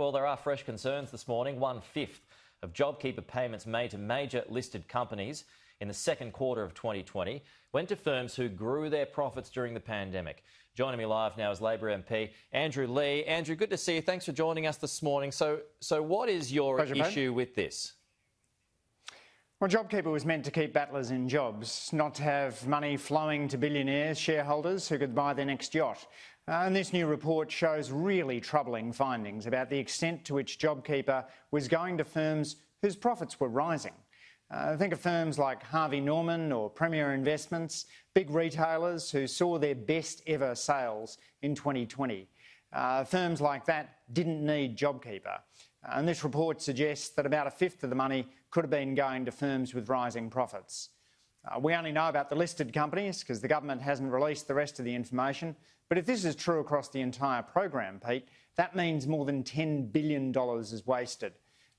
Well, there are fresh concerns this morning. 1/5 of JobKeeper payments made to major listed companies in the second quarter of 2020 went to firms who grew their profits during the pandemic. Joining me live now is Labor MP Andrew Leigh. Andrew, good to see you. Thanks for joining us this morning. So what is your issue with this? Well, JobKeeper was meant to keep battlers in jobs, not to have money flowing to billionaires, shareholders who could buy their next yacht. And this new report shows really troubling findings about the extent to which JobKeeper was going to firms whose profits were rising. Think of firms like Harvey Norman or Premier Investments, big retailers who saw their best ever sales in 2020. Firms like that didn't need JobKeeper. And this report suggests that about 1/5 of the money could have been going to firms with rising profits. We only know about the listed companies because the government hasn't released the rest of the information. But if this is true across the entire program, Pete, that means more than $10 billion is wasted.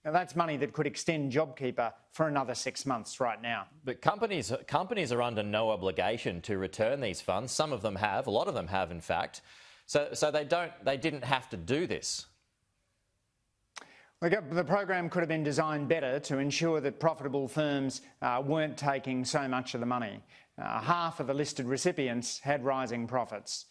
Now, that's money that could extend JobKeeper for another 6 months right now. But companies are under no obligation to return these funds. Some of them have, a lot of them have, in fact. So they didn't have to do this. The program could have been designed better to ensure that profitable firms weren't taking so much of the money. Half of the listed recipients had rising profits.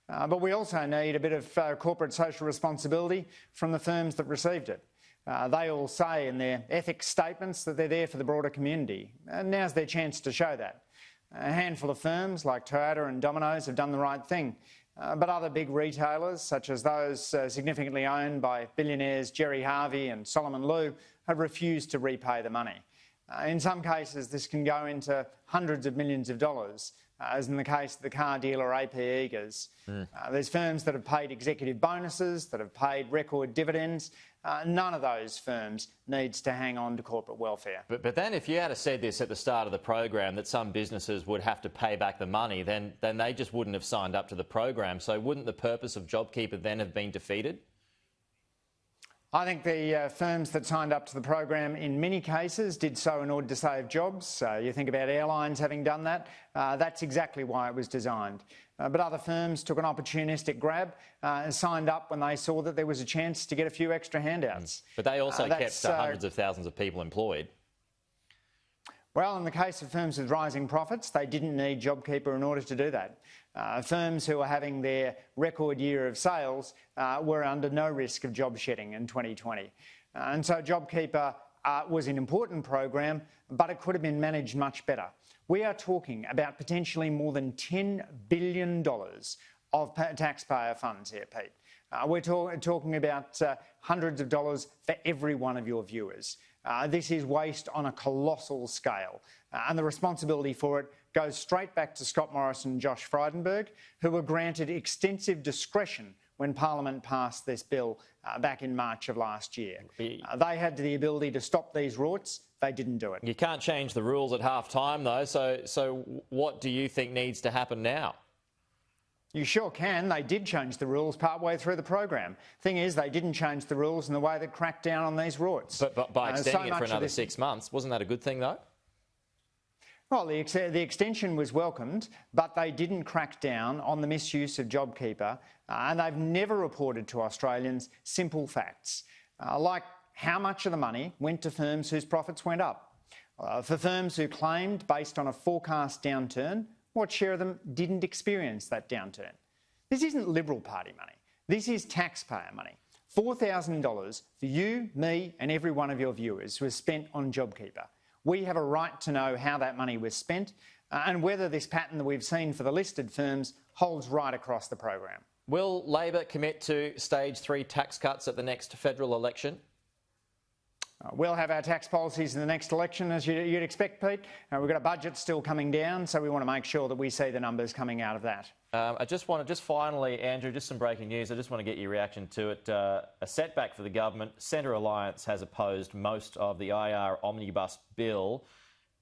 But we also need a bit of corporate social responsibility from the firms that received it. They all say in their ethics statements that they're there for the broader community, and now's their chance to show that. A handful of firms like Toyota and Domino's have done the right thing, but other big retailers, such as those significantly owned by billionaires Gerry Harvey and Solomon Lew, have refused to repay the money. In some cases, this can go into hundreds of millions of dollars, as in the case of the car dealer AP Eagers. There's firms that have paid executive bonuses, that have paid record dividends. None of those firms needs to hang on to corporate welfare. But then if you had said this at the start of the program, that some businesses would have to pay back the money, then they just wouldn't have signed up to the program. So wouldn't the purpose of JobKeeper then have been defeated? I think the firms that signed up to the program in many cases did so in order to save jobs. You think about airlines having done that. That's exactly why it was designed. But other firms took an opportunistic grab and signed up when they saw that there was a chance to get a few extra handouts. But they also kept hundreds of thousands of people employed. Well, in the case of firms with rising profits, they didn't need JobKeeper in order to do that. Firms who were having their record year of sales were under no risk of job shedding in 2020. And so JobKeeper was an important program, but it could have been managed much better. We are talking about potentially more than $10 billion of taxpayer funds here, Pete. We're talking about hundreds of dollars for every one of your viewers. This is waste on a colossal scale, and the responsibility for it goes straight back to Scott Morrison and Josh Frydenberg, who were granted extensive discretion when Parliament passed this bill back in March of last year. They had the ability to stop these rorts. They didn't do it. You can't change the rules at half time, though, so what do you think needs to happen now? You sure can. They did change the rules partway through the program. Thing is, they didn't change the rules in the way that cracked down on these rorts. But by extending it for another 6 months, wasn't that a good thing, though? Well, the extension was welcomed, but they didn't crack down on the misuse of JobKeeper, and they've never reported to Australians simple facts, like how much of the money went to firms whose profits went up. For firms who claimed, based on a forecast downturn, what share of them didn't experience that downturn? This isn't Liberal Party money. This is taxpayer money. $4,000 for you, me and every one of your viewers was spent on JobKeeper. We have a right to know how that money was spent and whether this pattern that we've seen for the listed firms holds right across the program. Will Labor commit to stage 3 tax cuts at the next federal election? We'll have our tax policies in the next election, as you'd expect, Pete. We've got a budget still coming down, so we want to make sure that we see the numbers coming out of that. Just finally, Andrew, just some breaking news. I just want to get your reaction to it. A setback for the government. Centre Alliance has opposed most of the IR omnibus bill.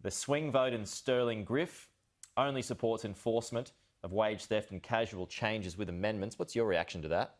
The swing vote in Sterling Griff only supports enforcement of wage theft and casual changes with amendments. What's your reaction to that?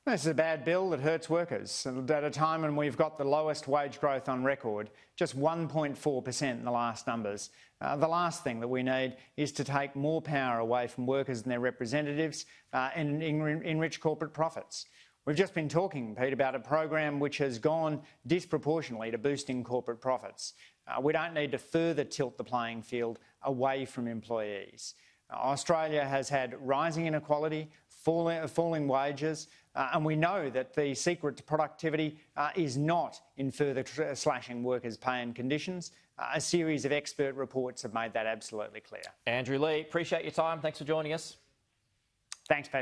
This is a bad bill that hurts workers. At a time when we've got the lowest wage growth on record, just 1.4% in the last numbers. The last thing that we need is to take more power away from workers and their representatives and enrich corporate profits. We've just been talking, Pete, about a program which has gone disproportionately to boosting corporate profits. We don't need to further tilt the playing field away from employees. Australia has had rising inequality, falling wages, and we know that the secret to productivity is not in further slashing workers' pay and conditions. A series of expert reports have made that absolutely clear. Andrew Leigh, appreciate your time. Thanks for joining us. Thanks, Pete.